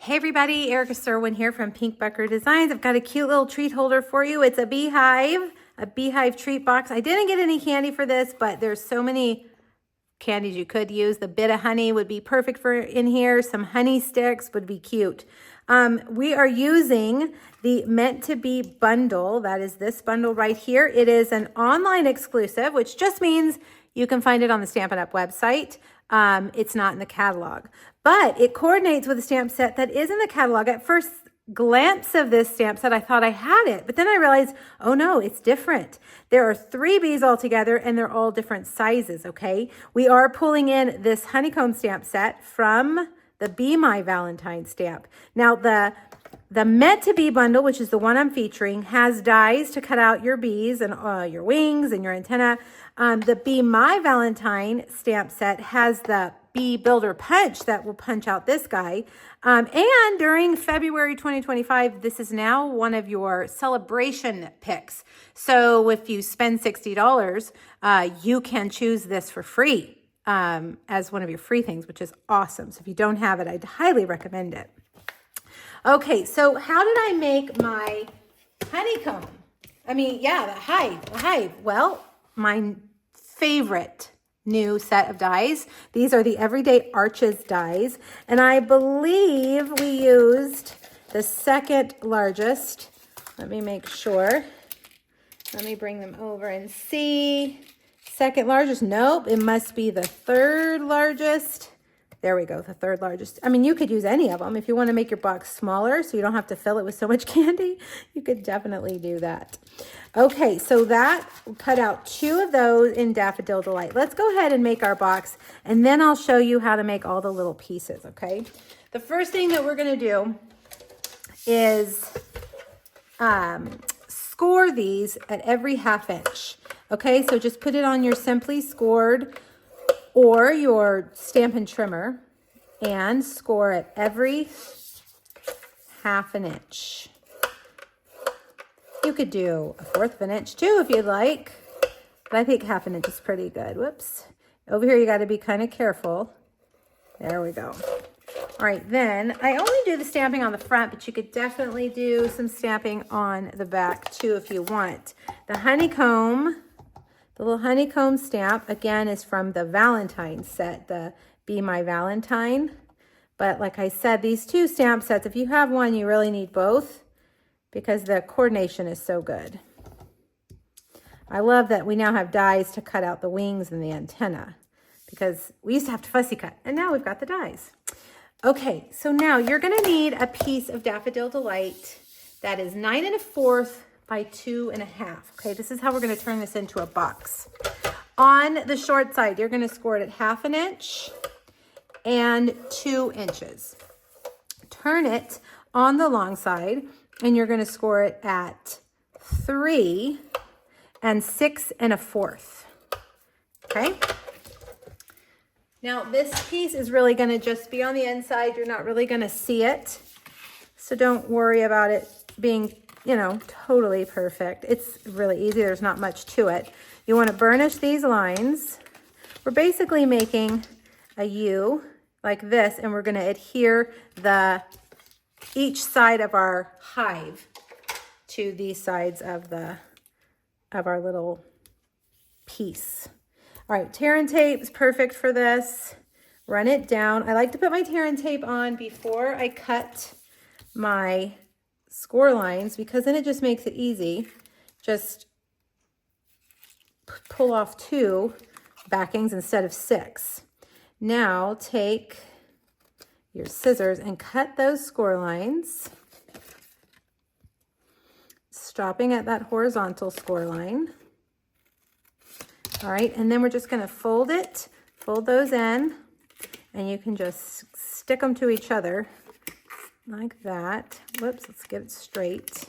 Hey everybody, Erica Serwin here from Pink Bucker Designs. I've got a cute little treat holder for you. It's a beehive treat box. I didn't get any candy for this, but there's so many candies you could use. The bit of honey would be perfect for in here. Some honey sticks would be cute. We are using the Meant to Be bundle. That is this bundle right here. It is an online exclusive, which just means you can find it on the Stampin' Up! Website. It's not in the catalog, but it coordinates with a stamp set that is in the catalog. At first glance of this stamp set, I thought I had it, but then I realized, oh no, it's different. There are 3 bees all together and they're all different sizes, okay? We are pulling in this honeycomb stamp set from the Be My Valentine stamp. Now the Meant to Be bundle, which is the one I'm featuring, has dies to cut out your bees and your wings and your antenna. The Be My Valentine stamp set has the Bee Builder Punch that will punch out this guy. And during February 2025, this is now one of your celebration picks. So if you spend $60, you can choose this for free as one of your free things, which is awesome. So if you don't have it, I'd highly recommend it. Okay, so how did I make my honeycomb? The hive. Well, my favorite new set of dies. These are the Everyday Arches dies, and I believe we used the second largest. Let me make sure. Let me bring them over and see. Second largest, nope, it must be the third largest. There we go, the third largest. You could use any of them. If you want to make your box smaller so you don't have to fill it with so much candy, you could definitely do that. Okay, so that cut out 2 of those in Daffodil Delight. Let's go ahead and make our box, and then I'll show you how to make all the little pieces, okay? The first thing that we're going to do is score these at every 1/2 inch. Okay, so just put it on your Simply Scored or your Stampin' Trimmer and score at every 1/2 inch. You could do a 1/4 of an inch too if you'd like, but I think 1/2 inch is pretty good. Whoops. Over here you got to be kind of careful. There we go. All right, then I only do the stamping on the front, but you could definitely do some stamping on the back too if you want. The honeycomb, the little honeycomb stamp, again, is from the Valentine set, the Be My Valentine. But like I said, these 2 stamp sets, if you have one, you really need both because the coordination is so good. I love that we now have dies to cut out the wings and the antenna because we used to have to fussy cut, and now we've got the dies. Okay, so now you're going to need a piece of Daffodil Delight that is 9 1/4 by 2 1/2. Okay, this is how we're going to turn this into a box. On the short side, you're going to score it at 1/2 inch and 2 inches. Turn it on the long side, and you're going to score it at 3 6 1/4. Okay. Now this piece is really going to just be on the inside. You're not really going to see it, so don't worry about it being totally perfect. It's really easy. There's not much to it. You want to burnish these lines. We're basically making a U like this, and we're going to adhere each side of our hive to these sides of our little piece. All right, tear and tape is perfect for this. Run it down. I like to put my tear and tape on before I cut my score lines because then it just makes it easy. Just pull off 2 backings instead of 6. Now take your scissors and cut those score lines, stopping at that horizontal score line. All right, and then we're just going to fold those in, and you can just stick them to each other like that. Whoops, let's get it straight.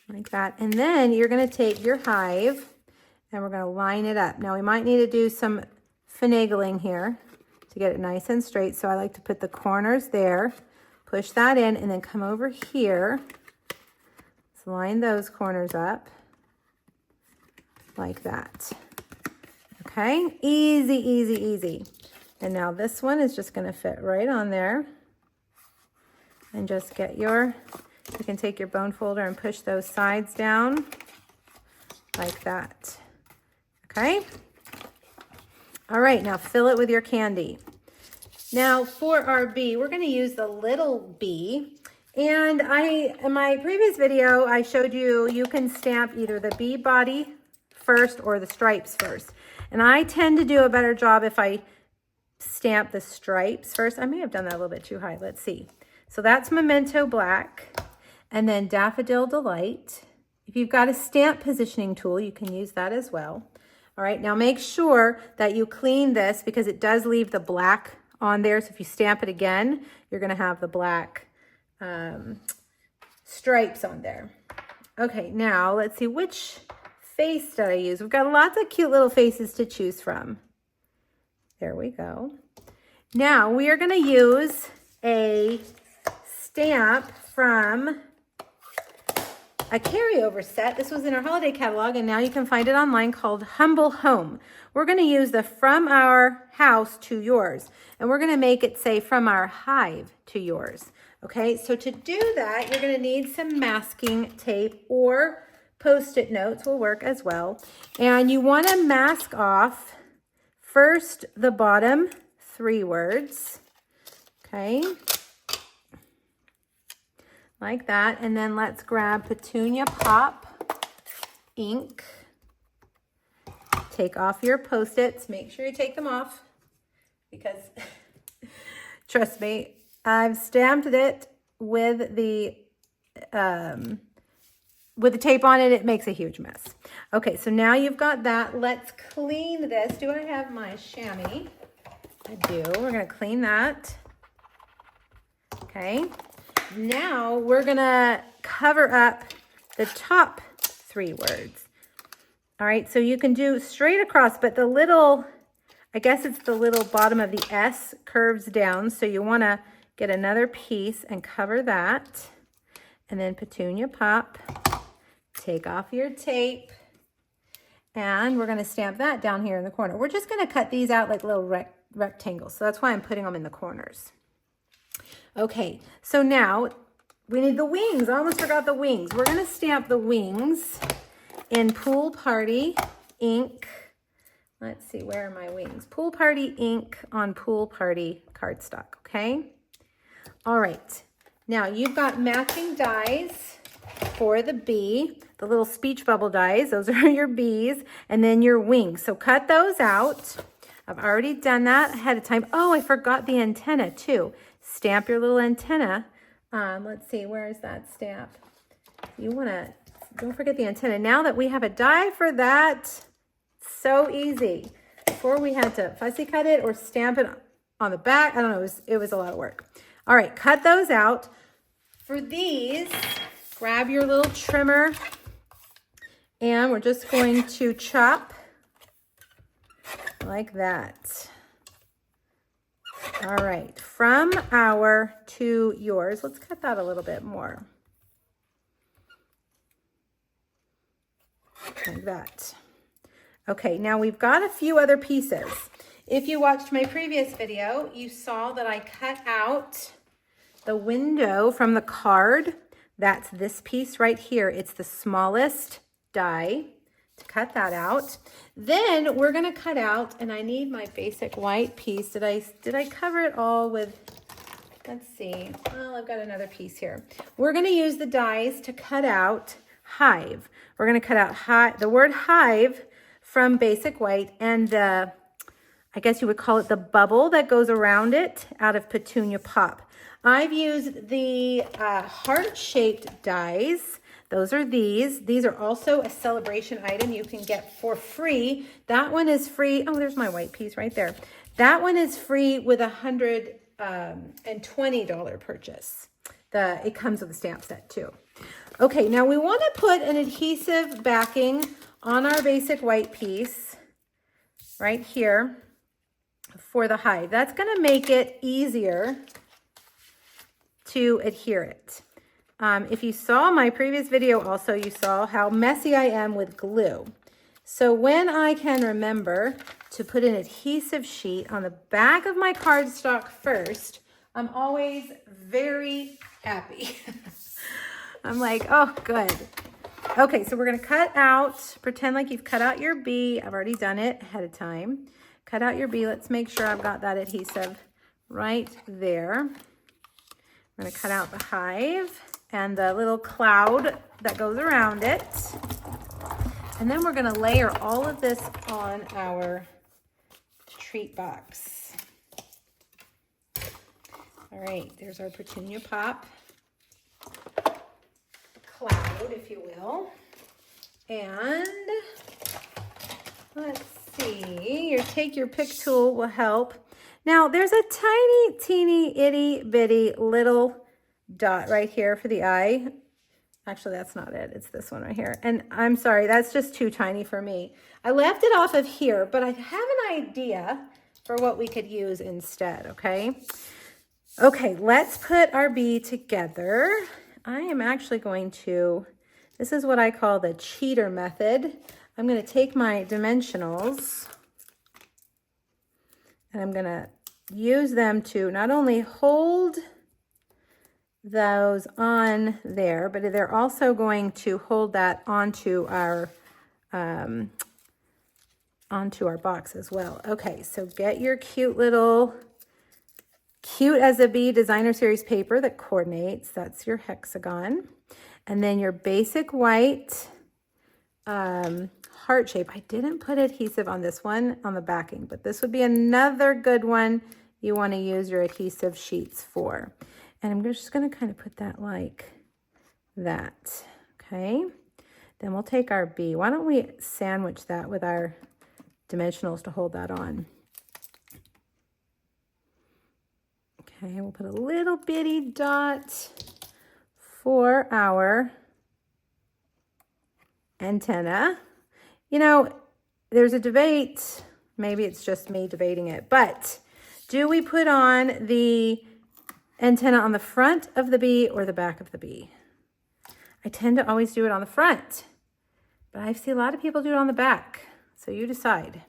Like that. And then you're going to take your hive, and we're going to line it up. Now, we might need to do some finagling here to get it nice and straight, so I like to put the corners there, push that in, and then come over here. Let's line those corners up like that. Okay, easy, easy, easy. And now this one is just going to fit right on there. And just get you can take your bone folder and push those sides down like that. Okay. All right, now fill it with your candy. Now for our bee, we're going to use the little bee. And in my previous video, I showed you can stamp either the bee body first or the stripes first. And I tend to do a better job if I stamp the stripes first. I may have done that a little bit too high. Let's see. So that's Memento Black, and then Daffodil Delight. If you've got a stamp positioning tool, you can use that as well. All right, now make sure that you clean this because it does leave the black on there. So if you stamp it again, you're gonna have the black stripes on there. Okay, now let's see, which face did I use? We've got lots of cute little faces to choose from. There we go. Now we are gonna use a stamp from a carryover set. This was in our holiday catalog, and now you can find it online, called Humble Home. We're going to use the From Our House to Yours, and we're going to make it say From Our Hive to Yours. Okay, so to do that, you're going to need some masking tape, or Post-it notes will work as well. And you want to mask off first the bottom 3 words. Okay. Like that, and then let's grab Petunia Pop ink. Take off your Post-its. Make sure you take them off because, trust me, I've stamped it with the tape on it. It makes a huge mess. Okay, so now you've got that. Let's clean this. Do I have my chamois? I do. We're going to clean that. Okay. Now we're gonna cover up the top 3 words. All right, so you can do straight across, but the little, I guess it's the little bottom of the S curves down. So you wanna get another piece and cover that. And then Petunia Pop, take off your tape, and we're gonna stamp that down here in the corner. We're just gonna cut these out like little rectangles. So that's why I'm putting them in the corners. Okay, so now we need the wings. I almost forgot the wings. We're going to stamp the wings in Pool Party ink. Let's see, where are my wings? Pool Party ink on Pool Party cardstock, okay? All right, now you've got matching dies for the bee, the little speech bubble dies. Those are your bees, and then your wings. So cut those out. I've already done that ahead of time. Oh, I forgot the antenna too. Stamp your little antenna. Let's see, where is that stamp? You wanna, don't forget the antenna. Now that we have a die for that, so easy. Before we had to fussy cut it or stamp it on the back. I don't know, it was a lot of work. All right, cut those out. For these, grab your little trimmer, and we're just going to chop like that. All right, from our to yours. Let's cut that a little bit more. Like that. Okay, now we've got a few other pieces. If you watched my previous video, you saw that I cut out the window from the card. That's this piece right here. It's the smallest die. To cut that out. Then we're going to cut out, and I need my basic white piece. Did I cover it all with, let's see. Well, I've got another piece here. We're going to use the dies to cut out Hive. We're going to cut out the word Hive from basic white, and the, I guess you would call it the bubble that goes around it, out of Petunia Pop. I've used the heart-shaped dies. Those are these. These are also a celebration item you can get for free. That one is free. Oh, there's my white piece right there. That one is free with $120 purchase. It comes with a stamp set too. Okay, now we want to put an adhesive backing on our basic white piece right here for the hive. That's going to make it easier to adhere it. If you saw my previous video also, you saw how messy I am with glue. So when I can remember to put an adhesive sheet on the back of my cardstock first, I'm always very happy. I'm like, oh, good. Okay, so we're gonna cut out, pretend like you've cut out your bee. I've already done it ahead of time. Cut out your bee. Let's make sure I've got that adhesive right there. I'm gonna cut out the hive and the little cloud that goes around it. And then we're gonna layer all of this on our treat box. All right, there's our Petunia Pop cloud, if you will. And let's see, your take your pick tool will help. Now there's a tiny, teeny, itty bitty little dot right here for the eye. Actually, that's not it. It's this one right here. And I'm sorry, that's just too tiny for me. I left it off of here, but I have an idea for what we could use instead, okay? Okay, let's put our bee together. I am actually going to, this is what I call the cheater method. I'm going to take my dimensionals and I'm going to use them to not only hold those on there, but they're also going to hold that onto our box as well. Okay, so get your cute little Cute as a Bee designer series paper that coordinates. That's your hexagon. And then your basic white heart shape. I didn't put adhesive on this one on the backing, but this would be another good one you want to use your adhesive sheets for. And I'm just going to kind of put that like that. Okay. Then we'll take our bee. Why don't we sandwich that with our dimensionals to hold that on? Okay, we'll put a little bitty dot for our antenna. You know, there's a debate, maybe it's just me debating it, but do we put on the antenna on the front of the bee or the back of the bee? I tend to always do it on the front, but I see a lot of people do it on the back, so you decide.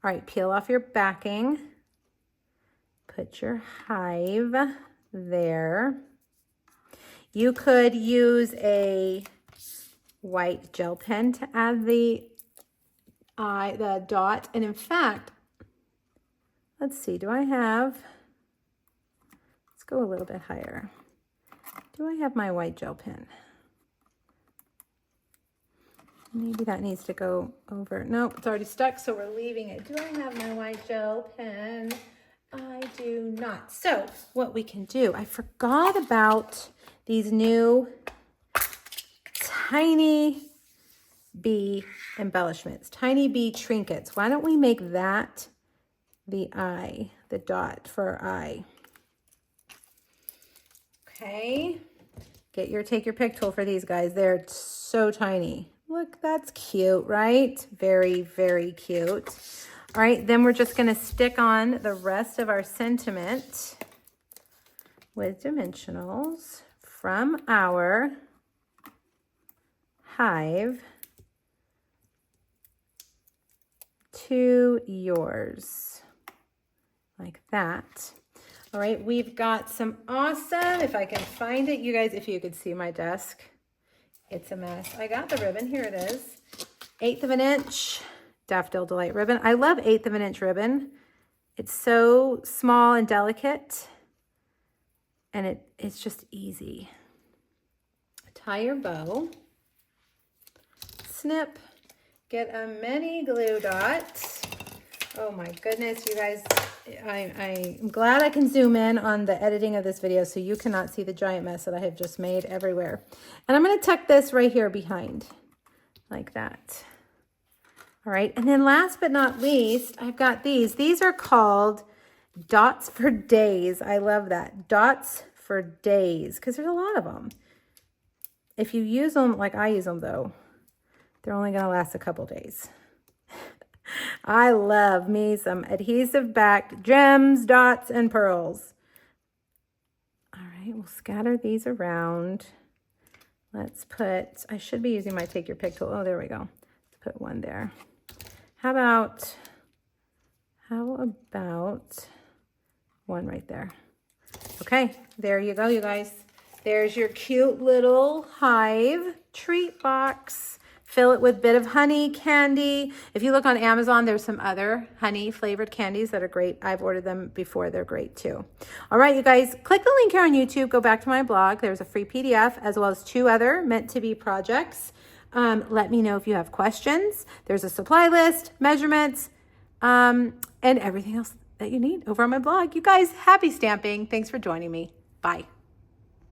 All right, peel off your backing. Put your hive there. You could use a white gel pen to add the dot. And in fact, let's see, do I have, let's go a little bit higher. Do I have my white gel pen? Maybe that needs to go over. Nope, it's already stuck, so we're leaving it. Do I have my white gel pen? I do not. So what we can do, I forgot about these new tiny bee embellishments, tiny bee trinkets. Why don't we make that the eye, the dot for our eye? Okay, take your pick tool for these guys. They're so tiny. Look, that's cute, right? Very, very cute. All right, then we're just going to stick on the rest of our sentiment with dimensionals from our hive to yours, like that. All right, we've got some awesome, if I can find it, you guys, if you could see my desk, it's a mess. I got the ribbon, here it is, 1/8 of an inch. Daffodil Delight ribbon. I love 1/8 of an inch ribbon. It's so small and delicate, and it's just easy. Tie your bow, snip, get a mini glue dot. Oh my goodness, you guys, I'm glad I can zoom in on the editing of this video so you cannot see the giant mess that I have just made everywhere. And I'm going to tuck this right here behind, like that. All right, and then last but not least, I've got these. These are called Dots for Days. I love that. Dots for Days, because there's a lot of them. If you use them like I use them, though, they're only going to last a couple days. I love me some adhesive-backed gems, dots, and pearls. All right, we'll scatter these around. Let's put, I should be using my Take Your Pick tool. Oh, there we go. Let's put one there. How about How about one right there? Okay, there you go, you guys. There's your cute little Hive treat box. Fill it with a bit of honey candy. If you look on Amazon, there's some other honey flavored candies that are great. I've ordered them before. They're great too. All right, you guys, click the link here on YouTube. Go back to my blog. There's a free PDF as well as 2 other meant to be projects. Let me know if you have questions. There's a supply list, measurements, and everything else that you need over on my blog. You guys, happy stamping. Thanks for joining me. Bye.